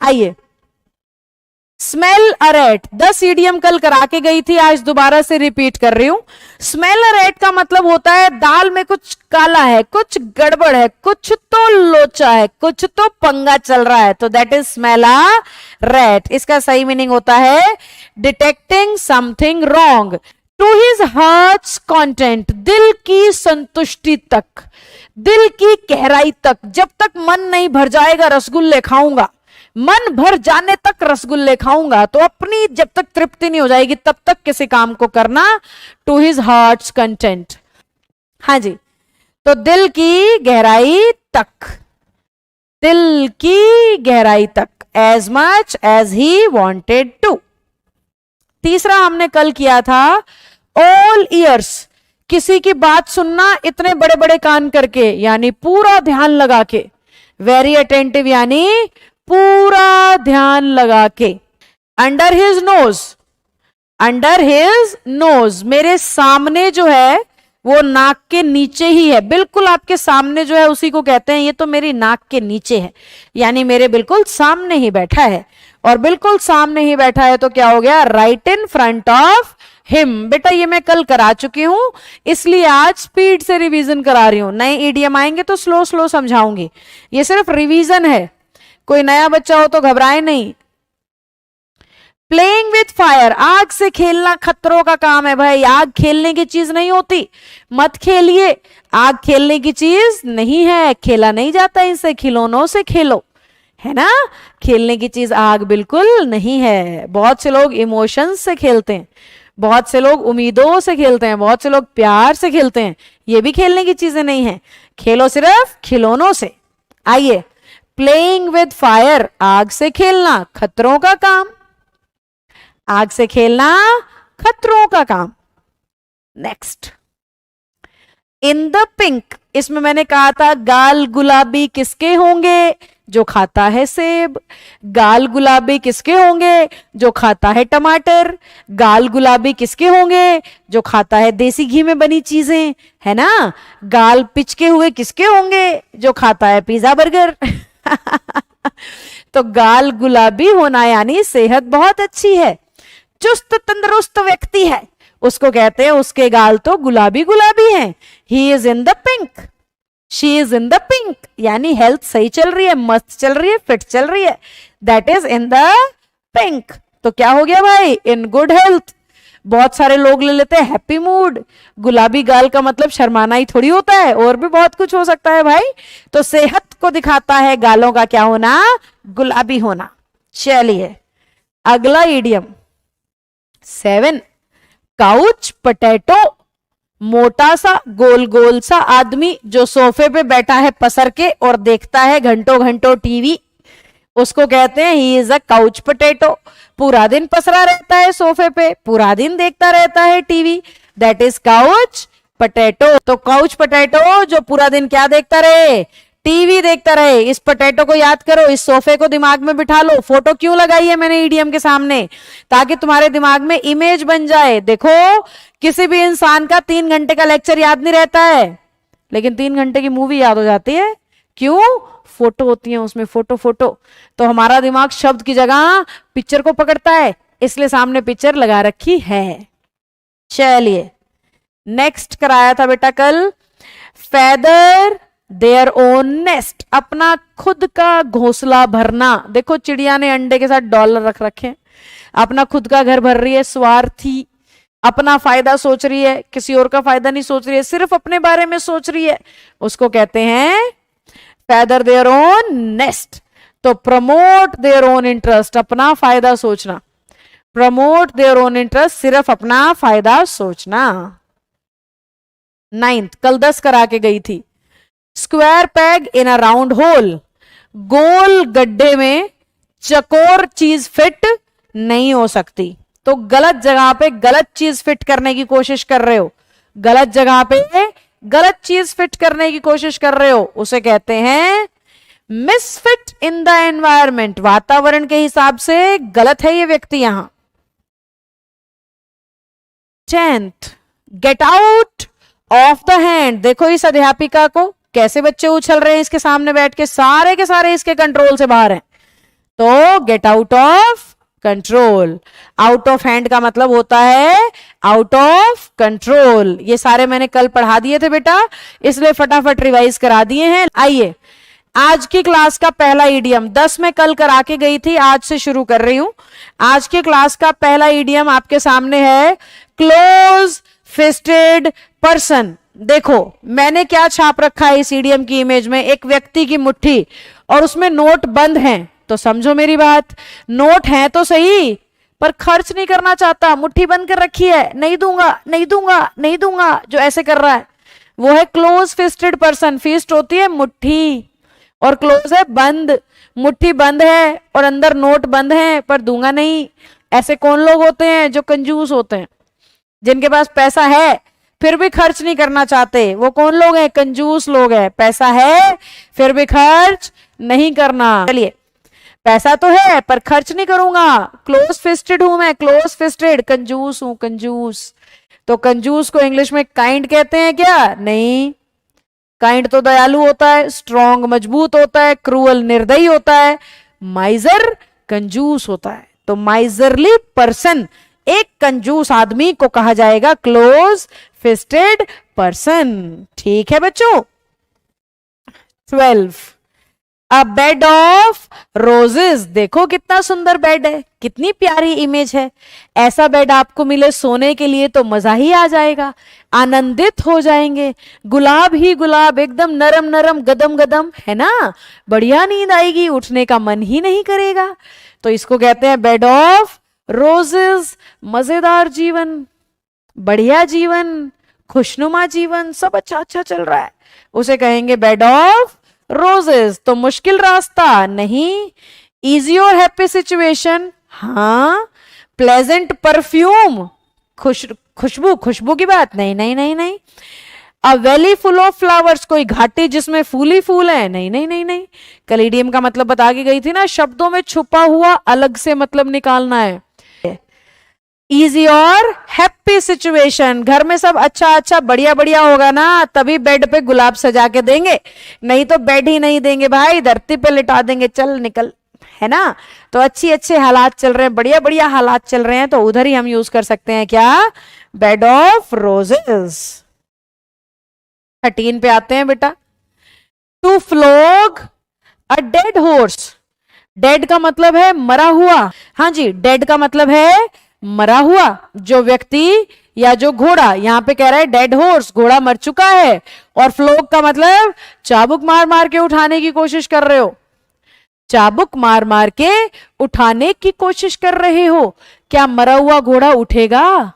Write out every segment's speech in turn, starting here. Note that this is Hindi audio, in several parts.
आइए, स्मेल अ रैट, 10 ईडियम कल करा के गई थी, आज दोबारा से रिपीट कर रही हूं। स्मेल अ रैट का मतलब होता है दाल में कुछ काला है, कुछ गड़बड़ है, कुछ तो लोचा है, कुछ तो पंगा चल रहा है, तो that is smell a rat. इसका सही मीनिंग होता है detecting something wrong. To his heart's content, दिल की संतुष्टि तक, दिल की गहराई तक, जब तक मन नहीं भर जाएगा रसगुल्ले खाऊंगा, मन भर जाने तक रसगुल्ले खाऊंगा, तो अपनी जब तक तृप्ति नहीं हो जाएगी तब तक किसी काम को करना। टू हिज हार्ट्स कंटेंट, हाँ जी, तो दिल की गहराई तक, दिल की गहराई तक, as much as he wanted to. तीसरा हमने कल किया था ऑल ईयर्स, किसी की बात सुनना इतने बड़े बड़े कान करके, यानी पूरा ध्यान लगा के। वेरी अटेंटिव यानी पूरा ध्यान लगा के। Under his nose, under his nose, मेरे सामने जो है वो नाक के नीचे ही है, बिल्कुल आपके सामने जो है उसी को कहते हैं ये तो मेरी नाक के नीचे है, यानी मेरे बिल्कुल सामने ही बैठा है। और बिल्कुल सामने ही बैठा है तो क्या हो गया, right in front of him. बेटा ये मैं कल करा चुकी हूं, इसलिए आज स्पीड से रिवीजन करा रही हूं। नए ईडियम आएंगे तो स्लो स्लो समझाऊंगी, ये सिर्फ रिवीजन है, कोई नया बच्चा हो तो घबराए नहीं। प्लेइंग विथ फायर, आग से खेलना खतरों का काम है भाई, आग खेलने की चीज नहीं होती, मत खेलिए, आग खेलने की चीज नहीं है, खेला नहीं जाता इनसे, खिलौनों से खेलो, है ना, खेलने की चीज आग बिल्कुल नहीं है। बहुत से लोग इमोशंस से खेलते हैं, बहुत से लोग उम्मीदों से खेलते हैं, बहुत से लोग प्यार से खेलते हैं, ये भी खेलने की चीजें नहीं है, खेलो सिर्फ खिलौनों से। आइए, प्लेइंग विद फायर, आग से खेलना खतरों का काम, आग से खेलना खतरों का काम। नेक्स्ट, इन द पिंक, इसमें मैंने कहा था गाल गुलाबी किसके होंगे, जो खाता है सेब, गाल गुलाबी किसके होंगे, जो खाता है टमाटर, गाल गुलाबी किसके होंगे, जो खाता है देसी घी में बनी चीजें, है ना, गाल पिचके हुए किसके होंगे, जो खाता है पिज्जा बर्गर। तो गाल गुलाबी होना यानी सेहत बहुत अच्छी है, चुस्त तंदुरुस्त व्यक्ति है, उसको कहते हैं उसके गाल तो गुलाबी गुलाबी हैं। He is in the pink, she is in the pink, यानी हेल्थ सही चल रही है, मस्त चल रही है, फिट चल रही है, that is in the pink. तो क्या हो गया भाई, इन गुड हेल्थ। बहुत सारे लोग ले लेते हैं हैप्पी मूड, गुलाबी गाल का मतलब शर्माना ही थोड़ी होता है, और भी बहुत कुछ हो सकता है भाई। तो सेहत को दिखाता है गालों का क्या होना, गुलाबी होना। चलिए अगला इडियम 7, काउच पोटैटो, मोटा सा गोल गोल सा आदमी जो सोफे पे बैठा है पसर के और देखता है घंटों घंटों टीवी, उसको कहते हैं he is a couch potato. पूरा दिन पसरा रहता है सोफे पे, पूरा दिन देखता रहता है TV, that is couch potato. तो काउच पोटैटो जो पूरा दिन क्या देखता रहे, टीवी देखता रहे। इस पोटैटो को याद करो, इस सोफे को दिमाग में बिठा लो। फोटो क्यों लगाई है मैंने ईडीएम के सामने, ताकि तुम्हारे दिमाग में इमेज बन जाए। देखो किसी भी इंसान का 3 घंटे का लेक्चर याद नहीं रहता है, लेकिन 3 घंटे की मूवी याद हो जाती है। क्यों, फोटो होती है उसमें, फोटो फोटो। तो हमारा दिमाग शब्द की जगह पिक्चर को पकड़ता है, इसलिए सामने पिक्चर लगा रखी है। चलिए नेक्स्ट कराया था बेटा कल, फेदर देयर ओन नेस्ट, अपना खुद का घोंसला भरना। देखो चिड़िया ने अंडे के साथ डॉलर रख रखे, अपना खुद का घर भर रही है, स्वार्थी, अपना फायदा सोच रही है, किसी और का फायदा नहीं सोच रही है, सिर्फ अपने बारे में सोच रही है, उसको कहते हैं फेदर देयर ओन नेस्ट। तो प्रमोट देयर ओन इंटरेस्ट, अपना फायदा सोचना, प्रमोट देयर ओन इंटरेस्ट, सिर्फ अपना फायदा सोचना। 9th कल 10 करा के गई थी, square peg in a round hole, गोल गड्ढे में चकोर चीज फिट नहीं हो सकती। तो गलत जगह पे गलत चीज फिट करने की कोशिश कर रहे हो, गलत जगह पे गलत चीज फिट करने की कोशिश कर रहे हो, उसे कहते हैं मिसफिट इन द एनवायरमेंट। वातावरण के हिसाब से गलत है ये व्यक्ति यहां। 10th get out of the hand, देखो इस अध्यापिका को कैसे बच्चे उछल रहे हैं इसके सामने बैठ के, सारे के सारे इसके कंट्रोल से बाहर हैं। तो get out of control. Out of hand का मतलब होता है आउट ऑफ कंट्रोल। ये सारे मैंने कल पढ़ा दिए थे बेटा, इसलिए फटाफट रिवाइज करा दिए हैं। आइए आज की क्लास का पहला इडियम, 10 में कल करा के गई थी, आज से शुरू कर रही हूं। आज की क्लास का पहला इडियम आपके सामने है क्लोज फिस्टेड पर्सन। देखो मैंने क्या छाप रखा है इस इडियम की इमेज में, एक व्यक्ति की मुट्ठी और उसमें नोट बंद हैं। तो समझो मेरी बात, नोट हैं तो सही पर खर्च नहीं करना चाहता, मुट्ठी बंद कर रखी है, नहीं दूंगा नहीं दूंगा नहीं दूंगा, जो ऐसे कर रहा है वो है क्लोज फिस्टेड पर्सन। फिस्ट होती है मुट्ठी और क्लोज है बंद। मुट्ठी बंद है और अंदर नोट बंद है पर दूंगा नहीं। ऐसे कौन लोग होते हैं? जो कंजूस होते हैं, जिनके पास पैसा है फिर भी खर्च नहीं करना चाहते। वो कौन लोग हैं? कंजूस लोग हैं। पैसा है फिर भी खर्च नहीं करना। चलिए पैसा तो है पर खर्च नहीं करूंगा, क्लोज फिस्टेड हूं मैं, क्लोज फिस्टेड, कंजूस हूं, कंजूस। तो कंजूस को इंग्लिश में काइंड कहते हैं क्या? नहीं, काइंड तो दयालु होता है, स्ट्रॉन्ग मजबूत होता है, क्रूअल निर्दयी होता है, माइजर कंजूस होता है। तो माइजरली पर्सन, एक कंजूस आदमी को कहा जाएगा क्लोज फिस्टेड पर्सन। ठीक है बच्चों। 12 अ बेड ऑफ रोजेस। देखो कितना सुंदर बेड है, कितनी प्यारी इमेज है। ऐसा बेड आपको मिले सोने के लिए तो मजा ही आ जाएगा, आनंदित हो जाएंगे। गुलाब ही गुलाब, एकदम नरम नरम, गदम गदम, है ना? बढ़िया नींद आएगी, उठने का मन ही नहीं करेगा। तो इसको कहते हैं बेड ऑफ रोजेस। मजेदार जीवन, बढ़िया जीवन, खुशनुमा जीवन, सब अच्छा अच्छा चल रहा है, उसे कहेंगे बेड ऑफ रोजेस। तो मुश्किल रास्ता नहीं, इजी और हैप्पी सिचुएशन, हाँ। प्लेजेंट परफ्यूम, खुशबू, खुशबू की बात नहीं नहीं नहीं नहीं। अ वैली फुल ऑफ फ्लावर्स, कोई घाटी जिसमें फूल ही फूल है, नहीं नहीं नहीं नहीं। कल इडियम का मतलब बता के गई थी ना, शब्दों में छुपा हुआ अलग से मतलब निकालना है। इजी और हैप्पी सिचुएशन, घर में सब अच्छा अच्छा बढ़िया बढ़िया होगा ना, तभी बेड पे गुलाब सजा के देंगे, नहीं तो बेड ही नहीं देंगे भाई, धरती पे लिटा देंगे, चल निकल, है ना? तो अच्छे हालात चल रहे हैं, बढ़िया बढ़िया हालात चल रहे हैं, तो उधर ही हम यूज कर सकते हैं क्या? Bed of roses. 13 पे आते हैं बेटा। To flog a dead horse. Dead का मतलब है मरा हुआ, हाँ जी, डेड का मतलब है मरा हुआ। जो व्यक्ति या जो घोड़ा, यहां पे कह रहा है डेड हॉर्स, घोड़ा मर चुका है। और फ्लोग का मतलब चाबुक मार मार के उठाने की कोशिश कर रहे हो, चाबुक मार मार के उठाने की कोशिश कर रहे हो। क्या मरा हुआ घोड़ा उठेगा?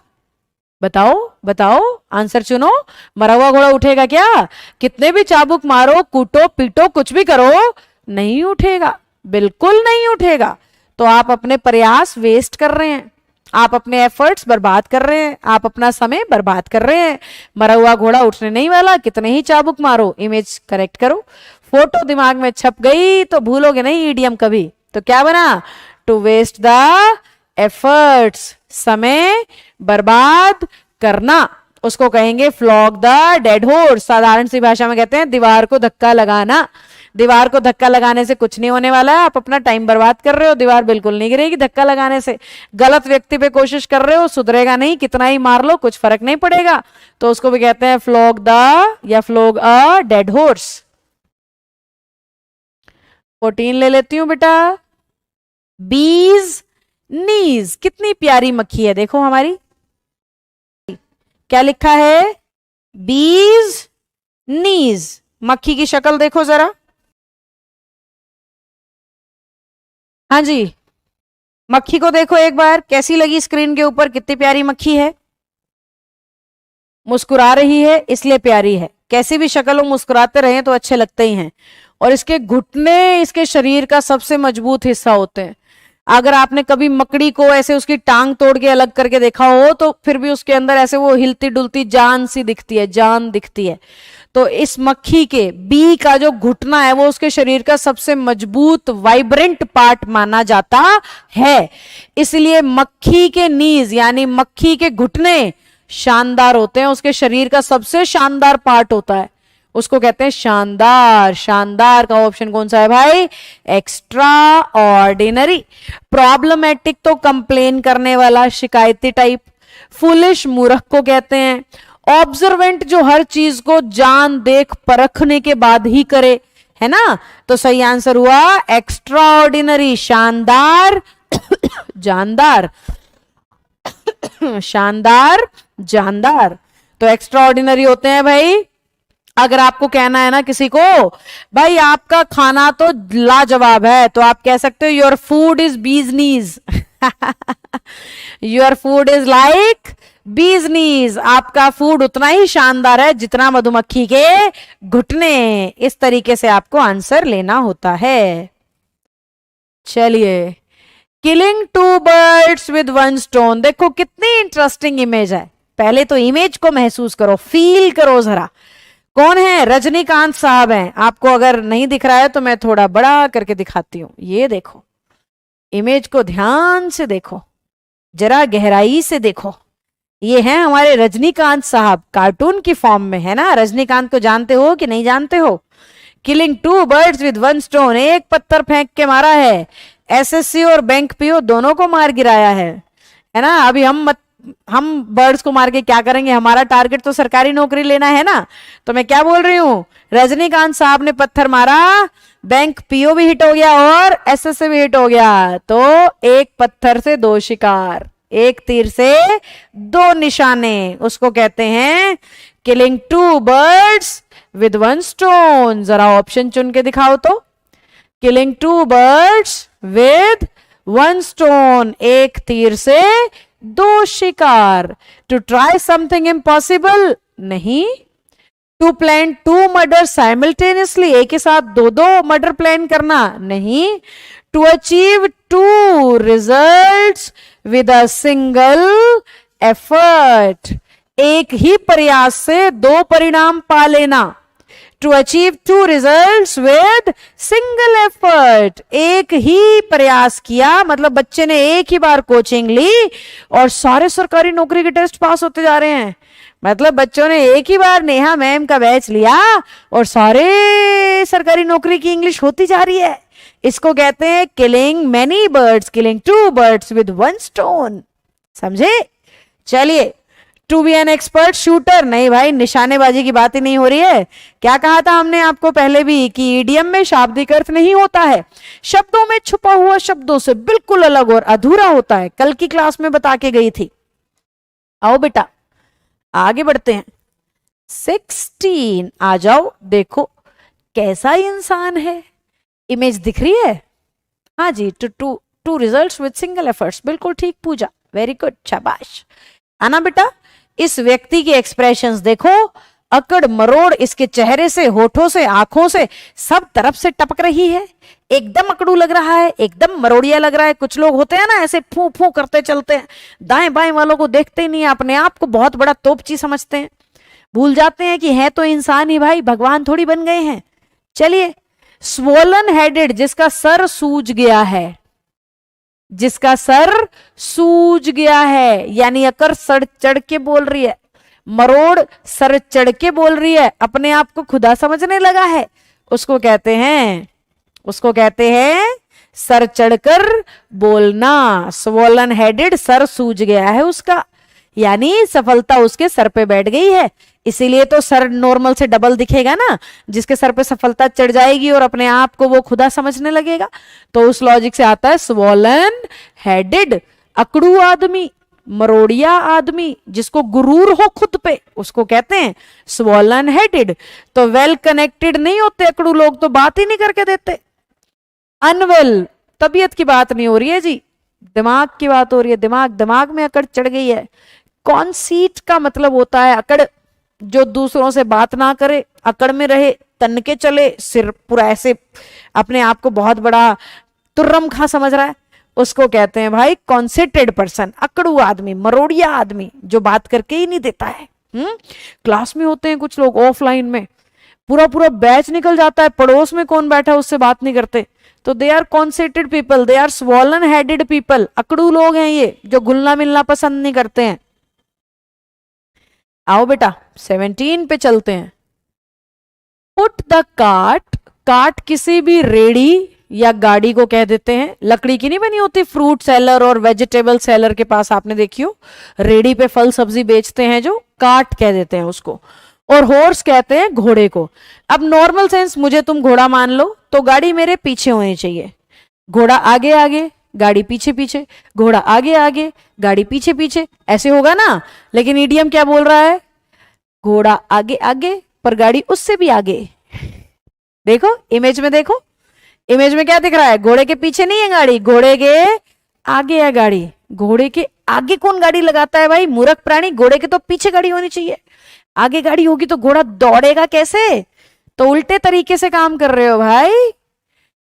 बताओ बताओ, आंसर चुनो। मरा हुआ घोड़ा उठेगा क्या? कितने भी चाबुक मारो, कूटो पीटो, कुछ भी करो, नहीं उठेगा, बिल्कुल नहीं उठेगा। तो आप अपने प्रयास वेस्ट कर रहे हैं, आप अपने एफर्ट्स बर्बाद कर रहे हैं, आप अपना समय बर्बाद कर रहे हैं। मरा हुआ घोड़ा उठने नहीं वाला, कितने ही चाबुक मारो। इमेज करेक्ट करो, फोटो दिमाग में छप गई तो भूलोगे नहीं इडियम कभी। तो क्या बना? टू वेस्ट द एफर्ट्स, समय बर्बाद करना, उसको कहेंगे फ्लॉग द डेड हॉर्स। साधारण सी भाषा में कहते हैं दीवार को धक्का लगाना। दीवार को धक्का लगाने से कुछ नहीं होने वाला है, आप अपना टाइम बर्बाद कर रहे हो, दीवार बिल्कुल नहीं गिरेगी धक्का लगाने से। गलत व्यक्ति पे कोशिश कर रहे हो, सुधरेगा नहीं, कितना ही मार लो कुछ फर्क नहीं पड़ेगा। तो उसको भी कहते हैं फ्लॉग द या फ्लॉग अ डेड हॉर्स। 14 ले लेती हूं बेटा। बीज नीज, कितनी प्यारी मक्खी है, देखो हमारी क्या लिखा है? बीज नीज। मक्खी की शक्ल देखो जरा, हाँ जी, मक्खी को देखो एक बार, कैसी लगी स्क्रीन के ऊपर? कितनी प्यारी मक्खी है, मुस्कुरा रही है इसलिए प्यारी है। कैसी भी शक्ल हो, मुस्कुराते रहे तो अच्छे लगते ही हैं। और इसके घुटने इसके शरीर का सबसे मजबूत हिस्सा होते हैं। अगर आपने कभी मकड़ी को ऐसे उसकी टांग तोड़ के अलग करके देखा हो तो फिर भी उसके अंदर ऐसे वो हिलती डुलती जान सी दिखती है, जान दिखती है। तो इस मक्खी के बी का जो घुटना है वो उसके शरीर का सबसे मजबूत वाइब्रेंट पार्ट माना जाता है। इसलिए मक्खी के नीज यानी मक्खी के घुटने शानदार होते हैं, उसके शरीर का सबसे शानदार पार्ट होता है। उसको कहते हैं शानदार। शानदार का ऑप्शन कौन सा है भाई? Extra ordinary. प्रॉब्लमेटिक तो कंप्लेन करने वाला, शिकायती टाइप। फुलिश मूर्ख को कहते हैं। ऑब्जर्वेंट जो हर चीज को जान देख परखने के बाद ही करे, है ना। तो सही आंसर हुआ एक्स्ट्रा ऑर्डिनरी, शानदार जानदार शानदार जानदार। तो एक्स्ट्रा ऑर्डिनरी होते हैं भाई। अगर आपको कहना है ना किसी को भाई आपका खाना तो लाजवाब है, तो आप कह सकते हो योर फूड इज बीज नीज योर फूड इज लाइक बीज नीज। आपका फूड उतना ही शानदार है जितना मधुमक्खी के घुटने। इस तरीके से आपको आंसर लेना होता है। चलिए, किलिंग 2 बर्ड्स विद 1 स्टोन। देखो कितनी इंटरेस्टिंग इमेज है। पहले तो इमेज को महसूस करो, फील करो जरा। कौन है? रजनीकांत साहब हैं। आपको अगर नहीं दिख रहा है तो मैं थोड़ा बड़ा करके दिखाती हूं। ये देखो, इमेज को ध्यान से देखो, जरा गहराई से देखो। ये हैं हमारे रजनीकांत साहब, कार्टून की फॉर्म में, है ना। रजनीकांत को जानते हो कि नहीं जानते हो? किलिंग 2 बर्ड्स विद 1 स्टोन, एक पत्थर फेंक के मारा है। एसएससी और बैंक पीओ दोनों को मार गिराया है ना। अभी हम बर्ड्स को मार के क्या करेंगे? हमारा टारगेट तो सरकारी नौकरी लेना है ना। तो मैं क्या बोल रही हूं, रजनीकांत साहब ने पत्थर मारा, बैंक पीओ भी हिट हो गया और एसएससी भी हिट हो गया। तो एक पत्थर से 2 शिकार, एक तीर से 2 निशाने। उसको कहते हैं किलिंग 2 बर्ड्स विद 1 स्टोन। जरा ऑप्शन चुन के दिखाओ तो। किलिंग 2 बर्ड्स विद 1 स्टोन, एक तीर से 2 शिकार। टू ट्राई समथिंग इम्पॉसिबल, नहीं। टू प्लान 2 मर्डर साइमल्टेनियसली, एक ही साथ 2 मर्डर प्लान करना, नहीं। To achieve 2 results with a single effort, एक ही प्रयास से 2 परिणाम पा लेना। To achieve 2 results with single effort, एक ही प्रयास किया, मतलब बच्चे ने एक ही बार कोचिंग ली और सारे सरकारी नौकरी के टेस्ट पास होते जा रहे हैं। मतलब बच्चों ने एक ही बार नेहा मैम का बैच लिया और सारे सरकारी नौकरी की इंग्लिश होती जा रही है। इसको कहते हैं killing many birds, killing 2 birds with 1 stone. समझे? चलिए, to be an expert shooter, नहीं भाई, निशानेबाजी की बात ही नहीं हो रही है। क्या कहा था हमने आपको पहले भी कि ईडियम में शाब्दिक अर्थ नहीं होता है, शब्दों में छुपा हुआ शब्दों से बिल्कुल अलग और अधूरा होता है। कल की क्लास में बता के गई थी। आओ बेटा आगे बढ़ते हैं। 16 आ जाओ, देखो कैसा इंसान है। इमेज दिख रही है? हाँ जी। Two results with single efforts, बिल्कुल ठीक पूजा, वेरी गुड, शाबाश। आना बेटा, इस व्यक्ति के एक्सप्रेशंस देखो, अकड़ मरोड़ इसके चेहरे से, होठों से, आंखों से, सब तरफ से टपक रही है। एकदम अकड़ू लग रहा है, एकदम मरोड़िया लग रहा है। कुछ लोग होते हैं ना ऐसे फू फू करते चलते हैं, दाएं बाएं वालों को देखते ही नहीं, अपने आप को बहुत बड़ा तोपची समझते हैं, भूल जाते हैं कि है तो इंसान ही भाई, भगवान थोड़ी बन गए हैं। चलिए, स्वोलन हेडेड, जिसका सर सूज गया है, जिसका सर सूज गया है, यानी अकर सर चढ़ के बोल रही है, मरोड़ सर चढ़ के बोल रही है, अपने आप को खुदा समझने लगा है, उसको कहते हैं सर चढ़कर बोलना। स्वोलन हेडेड, सर सूज गया है उसका, यानी सफलता उसके सर पे बैठ गई है। इसीलिए तो सर नॉर्मल से डबल दिखेगा ना, जिसके सर पे सफलता चढ़ जाएगी और अपने आप को वो खुदा समझने लगेगा। तो उस लॉजिक से आता है स्वोलन हेडेड, अकड़ू आदमी, मरोड़िया आदमी, जिसको गुरूर हो खुद पे, उसको कहते हैं स्वोलन हेडेड। तो वेल कनेक्टेड नहीं होते अकड़ू लोग, तो बात ही नहीं करके देते। अनवेल, तबीयत की बात नहीं हो रही है जी, दिमाग की बात हो रही है। दिमाग में अकड़ चढ़ गई है। कॉन्सीट का मतलब होता है अकड़, जो दूसरों से बात ना करे, अकड़ में रहे, तन के चले, सिर पूरा ऐसे अपने आप को बहुत बड़ा तुर्रम खा समझ रहा है, उसको कहते हैं भाई कॉन्सेंट्रेटेड पर्सन, अकड़ू आदमी, मरोड़िया आदमी, जो बात करके ही नहीं देता है। क्लास में होते हैं कुछ लोग, ऑफलाइन में पूरा बैच निकल जाता है, पड़ोस में कौन बैठा उससे बात नहीं करते, तो they are concentrated people, they are swollen headed people, अकड़ू लोग हैं ये, जो घुलना मिलना पसंद नहीं करते हैं। आओ बेटा 17 पे चलते हैं। पुट द कार्ट, कार्ट किसी भी रेड़ी या गाड़ी को कह देते हैं, लकड़ी की नहीं बनी होती, फ्रूट सेलर और वेजिटेबल सेलर के पास आपने देखी हो, रेड़ी पे फल सब्जी बेचते हैं जो, कार्ट कह देते हैं उसको। और हॉर्स कहते हैं घोड़े को। अब नॉर्मल सेंस, मुझे तुम घोड़ा मान लो तो गाड़ी मेरे पीछे होनी चाहिए, घोड़ा आगे आगे गाड़ी पीछे पीछे, घोड़ा आगे आगे गाड़ी पीछे पीछे, ऐसे होगा ना। लेकिन ईडियम क्या बोल रहा है, घोड़ा आगे आगे पर गाड़ी उससे भी आगे। देखो इमेज में, देखो इमेज में क्या दिख रहा है, घोड़े के पीछे नहीं है गाड़ी, घोड़े के आगे है गाड़ी। घोड़े के आगे कौन गाड़ी लगाता है भाई, मूर्ख प्राणी, घोड़े के तो पीछे गाड़ी होनी चाहिए, आगे गाड़ी होगी तो घोड़ा दौड़ेगा कैसे। तो उल्टे तरीके से काम कर रहे हो भाई,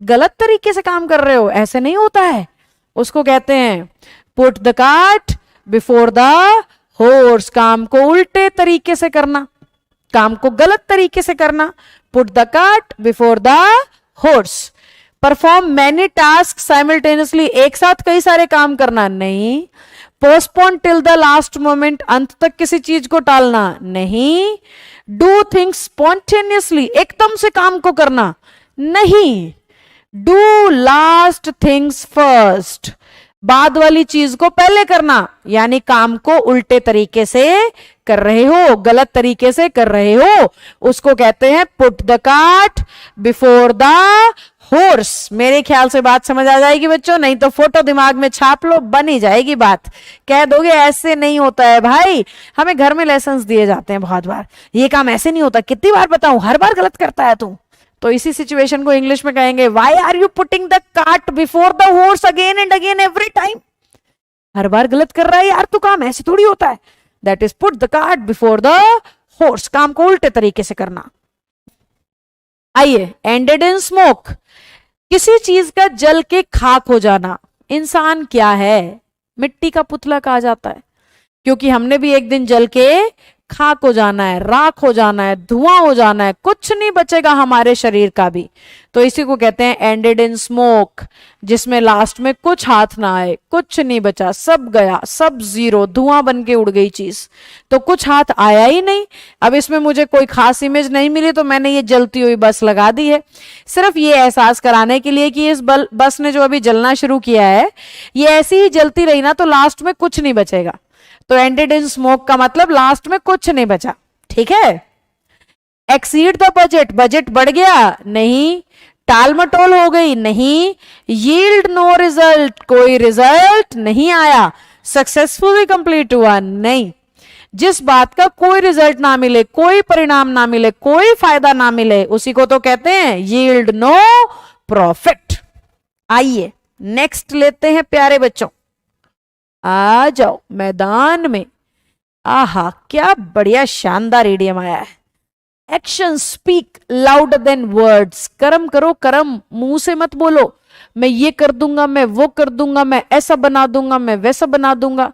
गलत तरीके से काम कर रहे हो, ऐसे नहीं होता है। उसको कहते हैं put the cart before the horse, काम को उल्टे तरीके से करना, काम को गलत तरीके से करना। Put the cart before the horse. Perform many task simultaneously, एक साथ कई सारे काम करना नहीं। Postpone till the last moment, अंत तक किसी चीज को टालना नहीं। डू थिंग्स स्पॉन्टेनियसली, एकदम से काम को करना नहीं। डू लास्ट थिंग्स फर्स्ट, बाद वाली चीज को पहले करना, यानी काम को उल्टे तरीके से कर रहे हो, गलत तरीके से कर रहे हो, उसको कहते हैं put the cart before the horse. मेरे ख्याल से बात समझ आ जाएगी बच्चों, नहीं तो फोटो दिमाग में छाप लो, बन ही जाएगी बात। कह दोगे ऐसे नहीं होता है भाई, हमें घर में लेसन्स दिए जाते हैं बहुत बार, ये काम ऐसे नहीं होता, कितनी बार बताऊं, हर बार गलत करता है तू। तो इसी सिचुएशन को इंग्लिश में कहेंगे, why are you putting the cart before the horse again and again every time. हर बार गलत कर रहा है यार तू, काम ऐसे थोड़ी होता है। That is put the cart before the horse, काम को उल्टे तरीके से करना। आइए, एंडेड इन स्मोक, किसी चीज का जल के खाक हो जाना। इंसान क्या है, मिट्टी का पुतला कहा जाता है, क्योंकि हमने भी एक दिन जल के खाक हो जाना है, राख हो जाना है, धुआं हो जाना है, कुछ नहीं बचेगा हमारे शरीर का भी। तो इसी को कहते हैं एंडेड इन स्मोक, जिसमें लास्ट में कुछ हाथ ना आए, कुछ नहीं बचा, सब गया, सब जीरो, धुआं बन के उड़ गई चीज, तो कुछ हाथ आया ही नहीं। अब इसमें मुझे कोई खास इमेज नहीं मिली तो मैंने ये जलती हुई बस लगा दी है, सिर्फ ये एहसास कराने के लिए कि इस बस ने जो अभी जलना शुरू किया है, ये ऐसी ही जलती रही ना तो लास्ट में कुछ नहीं बचेगा। तो एंडेड इन स्मोक का मतलब लास्ट में कुछ नहीं बचा, ठीक है। एक्सीड द बजट, बजट बढ़ गया नहीं, टाल मटोल हो गई नहीं, यील्ड नो रिजल्ट, कोई रिजल्ट नहीं आया, सक्सेसफुली कंप्लीट हुआ नहीं। जिस बात का कोई रिजल्ट ना मिले, कोई परिणाम ना मिले, कोई फायदा ना मिले, उसी को तो कहते हैं यील्ड नो प्रॉफिट। आइए नेक्स्ट लेते हैं प्यारे बच्चों, आ जाओ मैदान में। आहा क्या बढ़िया शानदार इडियम आया है। Action speak louder than words, कर्म करो कर्म, मुंह से मत बोलो मैं ये कर दूंगा, मैं वो कर दूंगा, मैं ऐसा बना दूंगा, मैं वैसा बना दूंगा।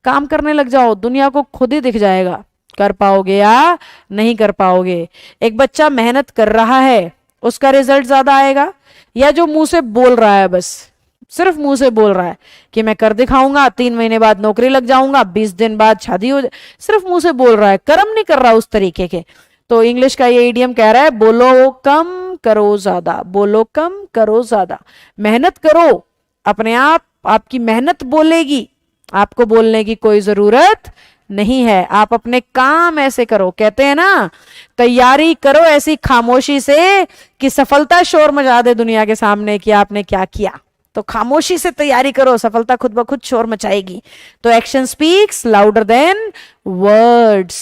काम करने लग जाओ, दुनिया को खुद ही दिख जाएगा, कर पाओगे या नहीं कर पाओगे। एक बच्चा मेहनत कर रहा है, उसका रिजल्ट ज्यादा आएगा, या जो मुंह से बोल रहा है, बस सिर्फ मुंह से बोल रहा है कि मैं कर दिखाऊंगा, 3 महीने बाद नौकरी लग जाऊंगा, 20 दिन बाद शादी हो, सिर्फ मुंह से बोल रहा है, कर्म नहीं कर रहा उस तरीके के। तो इंग्लिश का ये इडियम कह रहा है बोलो कम करो ज्यादा, बोलो कम करो ज्यादा, मेहनत करो अपने आप, आपकी मेहनत बोलेगी, आपको बोलने की कोई जरूरत नहीं है। आप अपने काम ऐसे करो, कहते हैं ना तैयारी करो ऐसी खामोशी से कि सफलता शोर मचा दे दुनिया के सामने कि आपने क्या किया। तो खामोशी से तैयारी करो, सफलता खुद ब खुद शोर मचाएगी। तो action speaks louder than words,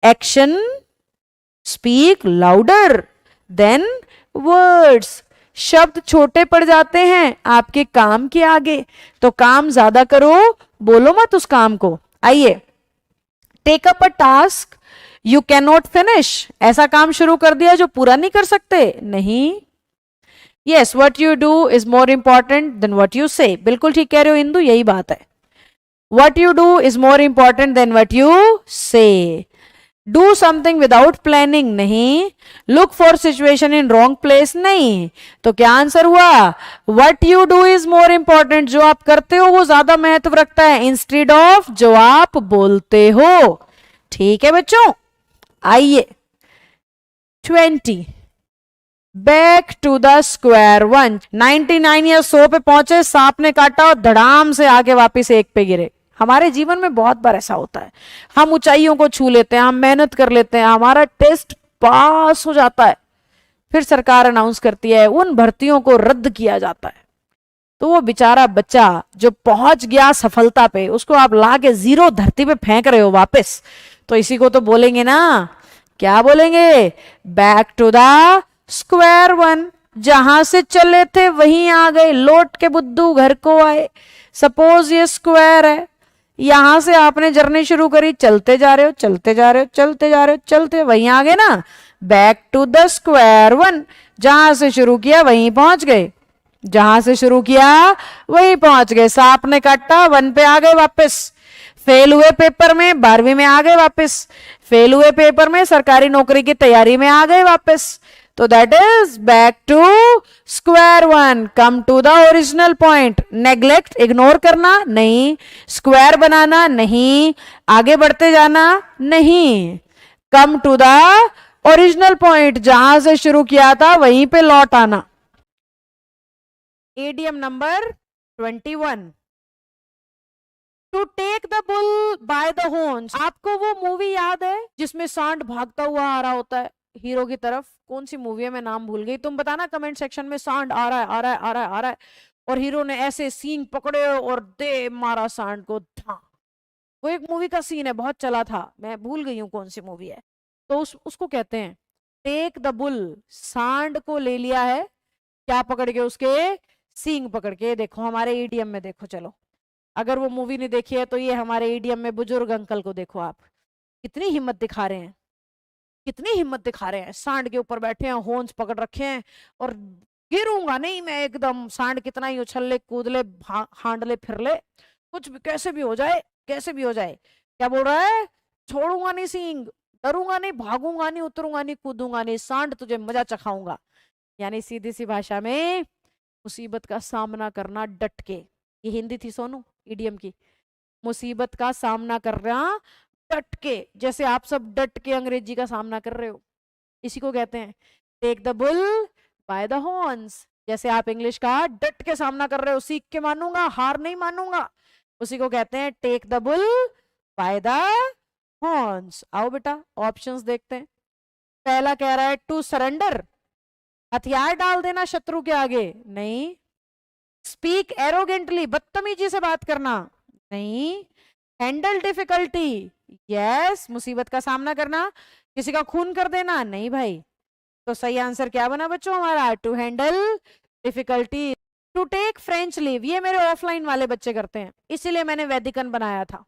action speak louder than words. शब्द छोटे पड़ जाते हैं आपके काम के आगे, तो काम ज्यादा करो, बोलो मत उस काम को। आइए, take up a task you can not finish, ऐसा काम शुरू कर दिया जो पूरा नहीं कर सकते, नहीं। Yes, what you do is more important than what you say, बिल्कुल ठीक कह रहे हो इंदु, यही बात है। What you do is more important than what you say. Do something without planning, नहीं। Look for situation in wrong place, नहीं। तो क्या आंसर हुआ, what you do is more important, जो आप करते हो वो ज्यादा महत्व रखता है, इंस्टेड ऑफ जो आप बोलते हो। ठीक है बच्चों, आइए 20 back to the square one. 99 या 100 पे पहुंचे, सांप ने काटा और धड़ाम से आके वापिस 1 पे गिरे। हमारे जीवन में बहुत बार ऐसा होता है, हम ऊंचाइयों को छू लेते हैं, हम मेहनत कर लेते हैं, हमारा टेस्ट पास हो जाता है, फिर सरकार अनाउंस करती है उन भर्तियों को रद्द किया जाता है। तो वो बेचारा बच्चा जो पहुंच गया सफलता पे, उसको आप ला के 0 धरती पे फेंक रहे हो वापस। तो इसी को तो बोलेंगे ना, क्या बोलेंगे? Back to the square one. जहां से चले थे वहीं आ गए, लौट के बुद्धू घर को आए। सपोज ये स्क्वायर है, यहां से आपने जर्नी शुरू करी, चलते जा रहे हो, चलते जा रहे हो, चलते जा रहे हो, चलते वहीं आ गए ना। Back to the square one. जहां से शुरू किया वहीं पहुंच गए, जहां से शुरू किया वहीं पहुंच गए। सांप ने काटा, 1 पे आ गए वापस। फेल हुए पेपर में 12वीं में आ गए वापस। फेल हुए पेपर में सरकारी नौकरी की तैयारी में आ गए वापस। तो that is back to square one. Come to the original point. Neglect, ignore करना नहीं, स्क्वायर बनाना नहीं, आगे बढ़ते जाना नहीं। Come to the original point, जहां से शुरू किया था वहीं पे लौट आना। ADM number 21, to take the bull by the horns. आपको वो मूवी याद है जिसमें सांड भागता हुआ आ रहा होता है हीरो की तरफ? कौन सी मूवी है, मैं नाम भूल गई, तुम बताना कमेंट सेक्शन में। सांड आ रहा है, आ रहा है, आ रहा है, आ रहा है, और हीरो ने ऐसे सींग पकड़े और दे मारा सांड को, धा। वो एक मूवी का सीन है, बहुत चला था, मैं भूल गई हूँ कौन सी मूवी है। तो उसको कहते हैं टेक द बुल। सांड को ले लिया है, क्या पकड़ के? उसके सींग पकड़ के। देखो हमारे ईडीएम में देखो, चलो अगर वो मूवी नहीं देखी है तो ये हमारे ईडीएम में बुजुर्ग अंकल को देखो आप, कितनी हिम्मत दिखा रहे हैं, कितनी हिम्मत दिखा रहे हैं। सांड के ऊपर बैठे हैं, होंस पकड़ रखे हैं, और गिरूंगा नहीं मैं एकदम। सांड कितना ही उछल ले, कूद ले, हांड ले, फिर ले, कुछ भी, कैसे भी हो जाए, कैसे भी हो जाए। क्या बोल रहा है? छोड़ूंगा नहीं सींग, डरूंगा नहीं, भागूंगा नहीं, उतरूंगा नहीं, कूदूंगा नहीं, सांड तुझे मजा चखाऊंगा। यानी सीधी सी भाषा में मुसीबत का सामना करना डट के। ये हिंदी थी सोनू ईडीएम की। मुसीबत का सामना करना डट के, जैसे आप सब डट के अंग्रेजी का सामना कर रहे हो, इसी को कहते हैं take the bull by the horns. जैसे आप इंग्लिश का डट के सामना कर रहे हो, सीख के मानूंगा, हार नहीं मानूंगा, उसी को कहते हैं take the bull by the horns. आओ बेटा ऑप्शंस देखते हैं। पहला कह रहा है टू सरेंडर, हथियार डाल देना शत्रु के आगे, नहीं। स्पीक एरोगेंटली, बदतमीजी से बात करना, नहीं। हैंडल डिफिकल्टी, यस, मुसीबत का सामना करना। किसी का खून कर देना, नहीं भाई। तो सही आंसर क्या बना बच्चों हमारा? To handle difficulty. To take French leave, ये मेरे ऑफलाइन वाले बच्चे करते हैं, इसीलिए मैंने वैदिकन बनाया था।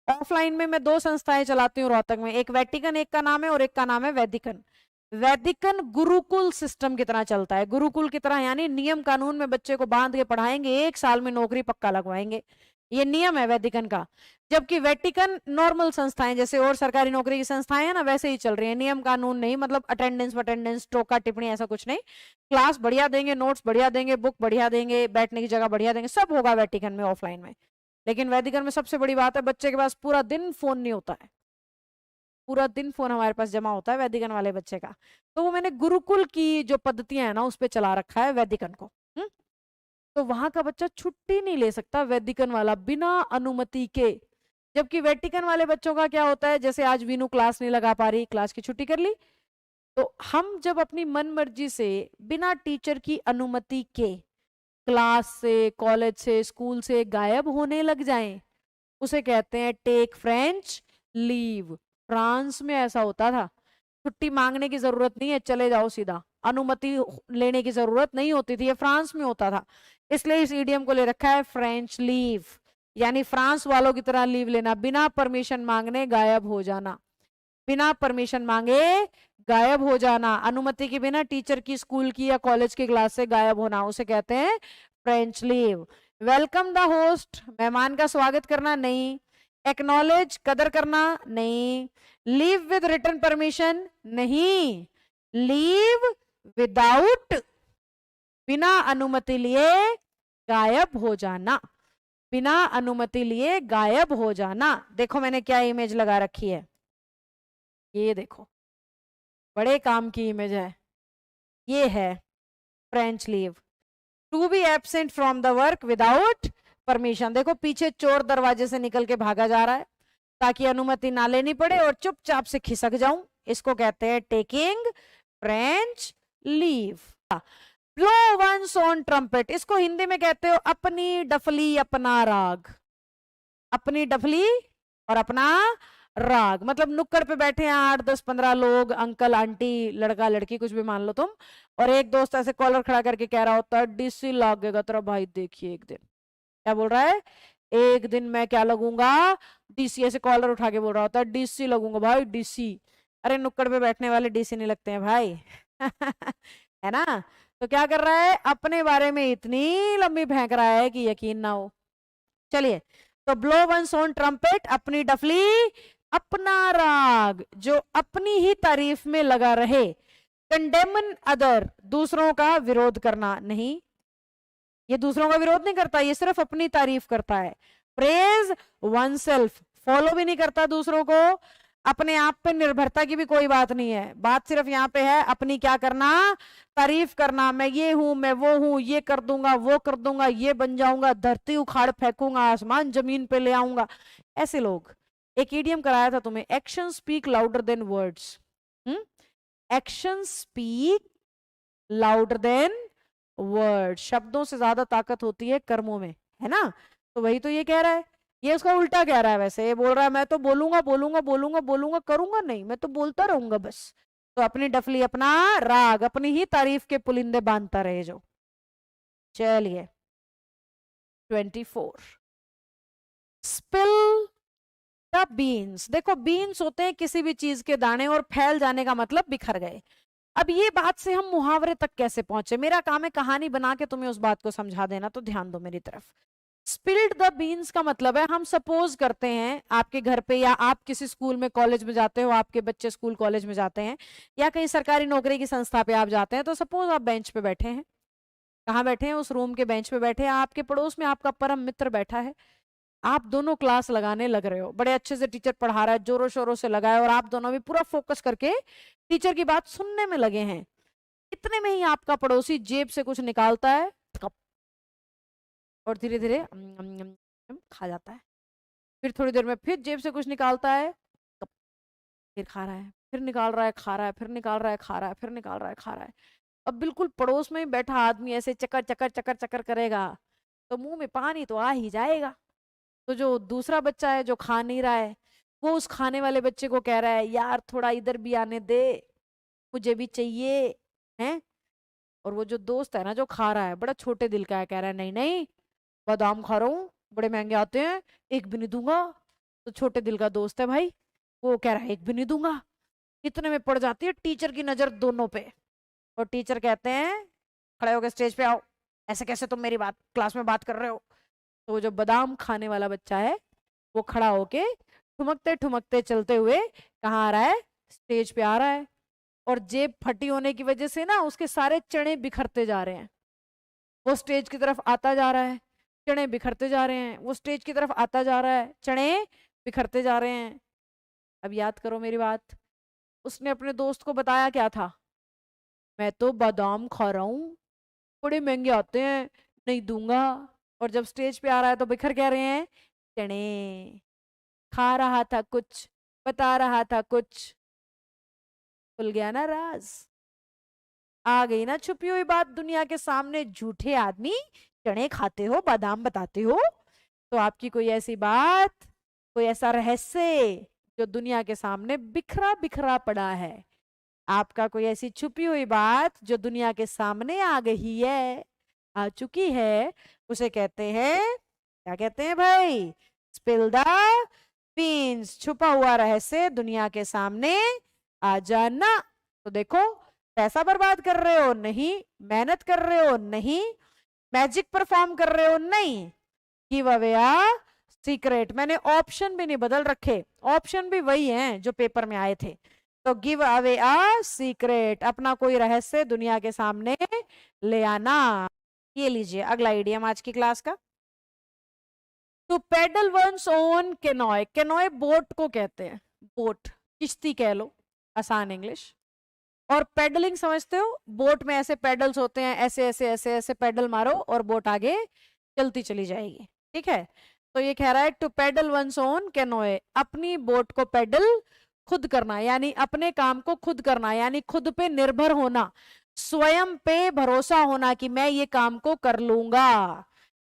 ऑफलाइन में मैं 2 संस्थाएं चलाती हूँ रोहतक में, एक वैटिकन एक का नाम है और एक का नाम है वैदिकन। वैदिकन गुरुकुल सिस्टम की तरह चलता है, गुरुकुल की तरह, यानी नियम कानून में बच्चे को बांध के पढ़ाएंगे, 1 साल में नौकरी पक्का लगवाएंगे, ये नियम है वैदिकन का। जबकि वैटिकन नॉर्मल संस्थाएं, जैसे और सरकारी नौकरी की संस्थाएं हैं ना, वैसे ही चल रही है, नियम कानून नहीं, मतलब अटेंडेंस टोका टिप्पणी ऐसा कुछ नहीं। क्लास बढ़िया देंगे, नोट्स बढ़िया देंगे, बुक बढ़िया देंगे, बैठने की जगह बढ़िया देंगे, सब होगा वैटिकन में ऑफलाइन में। लेकिन वैदिकन में सबसे बड़ी बात है, बच्चे के पास पूरा दिन फोन नहीं होता है, पूरा दिन फोन हमारे पास जमा होता है वैदिकन वाले बच्चे का। तो वो मैंने गुरुकुल की जो पद्धतियां है ना उस पर चला रखा है वैदिकन को। तो वहां का बच्चा छुट्टी नहीं ले सकता वैदिकन वाला बिना अनुमति के। जबकि वैटिकन वाले बच्चों का क्या होता है, जैसे आज वीनू क्लास नहीं लगा पा रही, क्लास की छुट्टी कर ली, तो हम जब अपनी मन मर्जी से बिना टीचर की अनुमति के क्लास से, कॉलेज से, स्कूल से गायब होने लग जाएं, उसे कहते हैं टेक फ्रेंच लीव। फ्रांस में ऐसा होता था, छुट्टी मांगने की जरूरत नहीं है, चले जाओ सीधा, अनुमति लेने की जरूरत नहीं होती थी, ये फ्रांस में होता था। इसलिए इस ईडियम को ले रखा है फ्रेंच लीव, यानी फ्रांस वालों की तरह लीव लेना, बिना परमिशन मांगने गायब हो जाना, बिना परमिशन मांगे गायब हो जाना, अनुमति के बिना टीचर की, स्कूल की या कॉलेज की क्लास से गायब होना, उसे कहते हैं French leave. Welcome the host, मेहमान का स्वागत करना, नहीं। एक्नॉलेज, कदर करना, नहीं। लीव विद रिटन परमिशन, नहीं। लीव विदाउट, बिना अनुमति लिए गायब हो जाना, बिना अनुमति लिए गायब हो जाना। देखो मैंने क्या इमेज लगा रखी है, ये देखो, बड़े काम की इमेज है। ये है French leave. To be absent from the work without permission. देखो पीछे चोर दरवाजे से निकल के भागा जा रहा है ताकि अनुमति ना लेनी पड़े और चुपचाप से खिसक जाऊं, इसको कहते हैं taking French leave. Blow one's on trumpet, इसको हिंदी में कहते हो अपनी डफली अपना राग। अपनी डफली और अपना राग, मतलब नुक्कड़ पे बैठे हैं 8 10 15 लोग, अंकल आंटी लड़का लड़की कुछ भी मान लो तुम, और एक दोस्त ऐसे कॉलर खड़ा करके कह रहा होता है डीसी लगेगा तेरा भाई, देखिए एक दिन। क्या बोल रहा है? एक दिन मैं क्या लगूंगा, डीसी। ऐसे कॉलर उठा के बोल रहा होता है डीसी लगूंगा भाई, डीसी। अरे नुक्कड़ पे बैठने वाले डीसी नहीं लगते हैं भाई। है ना? तो क्या कर रहा है, अपने बारे में इतनी लंबी फेंक रहा है कि यकीन ना हो। चलिए, तो ब्लो वंस ऑन ट्रम्पेट, अपनी डफली अपना राग, जो अपनी ही तारीफ में लगा रहे। कंडेमन अदर, दूसरों का विरोध करना नहीं, ये दूसरों का विरोध नहीं करता, ये सिर्फ अपनी तारीफ करता है। प्रेज वन सेल्फ, फॉलो भी नहीं करता दूसरों को, अपने आप पे निर्भरता की भी कोई बात नहीं है। बात सिर्फ यहाँ पे है अपनी क्या करना, तारीफ करना। मैं ये हूं, मैं वो हूं, ये कर दूंगा, वो कर दूंगा, ये बन जाऊंगा, धरती उखाड़ फेंकूंगा, आसमान जमीन पे ले आऊंगा। ऐसे लोग। एक इडियम कराया था तुम्हें, action speak louder than words. Action speak louder than word, शब्दों से ज्यादा ताकत होती है कर्मों में, है ना? तो वही तो ये कह रहा है, ये उसका उल्टा कह रहा है। वैसे ये बोल रहा है मैं तो बोलूंगा बोलूंगा बोलूंगा बोलूंगा, करूंगा नहीं, मैं तो बोलता रहूंगा बस। तो अपनी डफली अपना राग, अपनी ही तारीफ के पुलिंदे बांधता रहे जो। चलिए 24, स्पिल द बीन्स। देखो बीन्स होते हैं किसी भी चीज के दाने, और फैल जाने का मतलब बिखर गए। अब ये बात से हम मुहावरे तक कैसे पहुंचे, मेरा काम है कहानी बना के तुम्हें उस बात को समझा देना, तो ध्यान दो मेरी तरफ। स्पिल्ड द बीन्स का मतलब है, हम सपोज करते हैं आपके घर पे, या आप किसी स्कूल में कॉलेज में जाते हो, आपके बच्चे स्कूल कॉलेज में जाते हैं, या कहीं सरकारी नौकरी की संस्था पे आप जाते हैं, तो सपोज आप बेंच पे बैठे हैं। कहाँ बैठे हैं? उस रूम के बेंच पे बैठे हैं। आपके पड़ोस में आपका परम मित्र बैठा है। आप दोनों क्लास लगाने लग रहे हो, बड़े अच्छे से टीचर पढ़ा रहा है, जोरों शोरों से लगा है, और आप दोनों भी पूरा फोकस करके टीचर की बात सुनने में लगे हैं। इतने में ही आपका पड़ोसी जेब से कुछ निकालता है और धीरे धीरे खा जाता है। फिर थोड़ी देर में फिर जेब से कुछ निकालता है, फिर खा रहा है, फिर निकाल रहा है, खा रहा है, फिर निकाल रहा है, खा रहा है, फिर निकाल रहा है, खा रहा है। अब बिल्कुल पड़ोस में बैठा आदमी ऐसे चक्कर चक्कर चक्कर चक्कर करेगा तो मुंह में पानी तो आ ही जाएगा। तो जो दूसरा बच्चा है जो खा नहीं रहा है, वो उस खाने वाले बच्चे को कह रहा है यार थोड़ा इधर भी आने दे, मुझे भी चाहिए, हैं? और वो जो दोस्त है ना जो खा रहा है, बड़ा छोटे दिल का है, कह रहा है नहीं नहीं, बादाम खा रहा हूँ, बड़े महंगे आते हैं, एक भी नहीं दूंगा। तो छोटे दिल का दोस्त है भाई, वो कह रहा है एक भी नहीं दूंगा। इतने में पड़ जाती है टीचर की नजर दोनों पे, और टीचर कहते हैं खड़े होकर स्टेज पे आओ, ऐसे कैसे तुम मेरी बात क्लास में बात कर रहे हो। तो वो जो बादाम खाने वाला बच्चा है वो खड़ा होके ठुमकते ठुमकते चलते हुए कहाँ आ रहा है? स्टेज पे आ रहा है। और जेब फटी होने की वजह से ना उसके सारे चने बिखरते जा रहे हैं। वो स्टेज की तरफ आता जा रहा है, चने बिखरते जा रहे हैं, वो स्टेज की तरफ आता जा रहा है, चने बिखरते जा रहे हैं। अब याद करो मेरी बात, उसने अपने दोस्त को बताया क्या था? मैं तो बादाम खा रहा हूँ, बड़े महंगे आते हैं, नहीं दूंगा। और जब स्टेज पे आ रहा है तो बिखर कह रहे हैं चने। खा रहा था कुछ, बता रहा था कुछ, खुल गया ना राज, आ गई ना छुपी हुई बात दुनिया के सामने। झूठे आदमी, चने खाते हो, बादाम बताते हो, तो आपकी कोई ऐसी बात, कोई ऐसा रहस्य जो दुनिया के सामने बिखरा बिखरा पड़ा है, आपका कोई ऐसी छुपी हुई बात जो दुनिया के सामने आ गई है, आ चुकी है, उसे कहते हैं, क्या कहते हैं भाई? स्पिल द बीन्स, छुपा हुआ रहस्य दुनिया के सामने आ जाना। तो देखो, पैसा बर्बाद कर रहे हो नहीं, मेहनत कर रहे हो नहीं, मैजिक परफॉर्म कर रहे हो नहीं, गिव अवे अ सीक्रेट। मैंने ऑप्शन भी नहीं बदल रखे, ऑप्शन भी वही हैं जो पेपर में आए थे। तो गिव अवे अ सीक्रेट, अपना कोई रहस्य दुनिया के सामने ले आना। ये लीजिए अगला इडियम आज की क्लास का। To paddle one's own canoe, canoe boat को कहते हैं, बोट, किश्ती कह लो, आसान इंग्लिश। और पेडलिंग समझते हो, बोट में ऐसे पेडल्स होते हैं, ऐसे ऐसे ऐसे ऐसे पेडल मारो और बोट आगे चलती चली जाएगी, ठीक है। तो ये कह रहा है टू पेडल वंस ओन कैनोए, अपनी बोट को पेडल खुद करना, यानी अपने काम को खुद करना, यानी खुद पे निर्भर होना, स्वयं पे भरोसा होना कि मैं ये काम को कर लूंगा,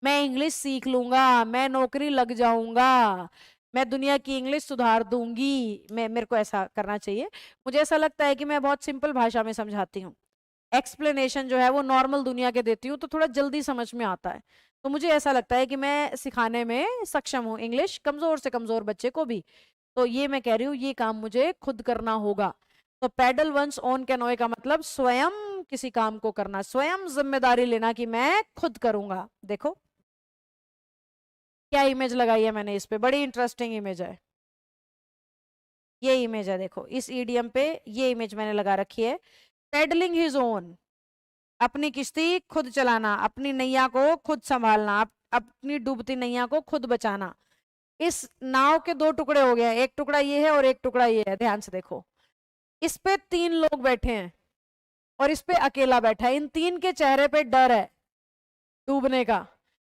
मैं इंग्लिश सीख लूंगा, मैं नौकरी लग जाऊंगा, मैं दुनिया की इंग्लिश सुधार दूंगी, मैं मेरे को ऐसा करना चाहिए। मुझे ऐसा लगता है कि मैं बहुत सिंपल भाषा में समझाती हूँ, एक्सप्लेनेशन जो है वो नॉर्मल दुनिया के देती हूँ तो थोड़ा जल्दी समझ में आता है। तो मुझे ऐसा लगता है कि मैं सिखाने में सक्षम हूँ इंग्लिश, कमजोर से कमजोर बच्चे को भी। तो ये मैं कह रही हूँ ये काम मुझे खुद करना होगा। तो पैडल वंस ऑन कैनोए का मतलब स्वयं किसी काम को करना, स्वयं जिम्मेदारी लेना कि मैं खुद करूंगा। देखो क्या इमेज लगाई है मैंने इस पे, बड़ी इंटरेस्टिंग इमेज है। ये इमेज है, देखो इस ईडियम पे ये इमेज मैंने लगा रखी है। पेडलिंग हिज ओन, अपनी किश्ती खुद चलाना, अपनी नैया को खुद संभालना, अपनी डूबती नैया को खुद बचाना। इस नाव के दो टुकड़े हो गए, एक टुकड़ा ये है और एक टुकड़ा ये है, ध्यान से देखो। इस पे 3 लोग बैठे हैं और इस पे अकेला बैठा है। इन 3 के चेहरे पे डर है डूबने का,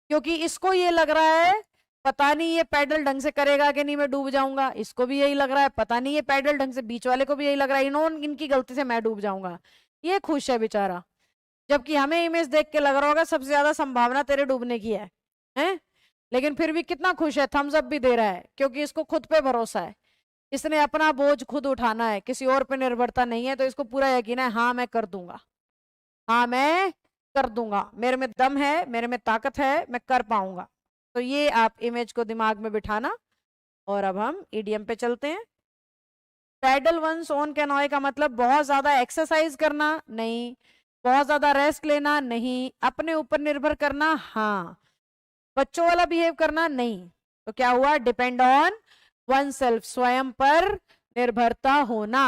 क्योंकि इसको ये लग रहा है पता नहीं ये पैडल ढंग से करेगा कि नहीं, मैं डूब जाऊंगा। इसको भी यही लग रहा है पता नहीं ये पैडल ढंग से, बीच वाले को भी यही लग रहा है इनकी गलती से मैं डूब जाऊंगा। ये खुश है बेचारा, जबकि हमें इमेज देख के लग रहा होगा सबसे ज्यादा संभावना तेरे डूबने की है, हैं? लेकिन फिर भी कितना खुश है, थम्स अप भी दे रहा है, क्योंकि इसको खुद पे भरोसा है, इसने अपना बोझ खुद उठाना है, किसी और पे निर्भरता नहीं है। तो इसको पूरा यकीन है, हाँ मैं कर दूंगा, हाँ मैं कर दूंगा, मेरे में दम है, मेरे में ताकत है, मैं कर पाऊंगा। तो ये आप इमेज को दिमाग में बिठाना। और अब हम ईडीएम पे चलते हैं। पैडल वंस ऑन कैनोए का मतलब बहुत ज्यादा एक्सरसाइज करना नहीं, बहुत ज्यादा रेस्ट लेना नहीं, अपने ऊपर निर्भर करना हाँ, बच्चों वाला बिहेव करना नहीं। तो क्या हुआ, डिपेंड ऑन वन सेल्फ, स्वयं पर निर्भरता होना।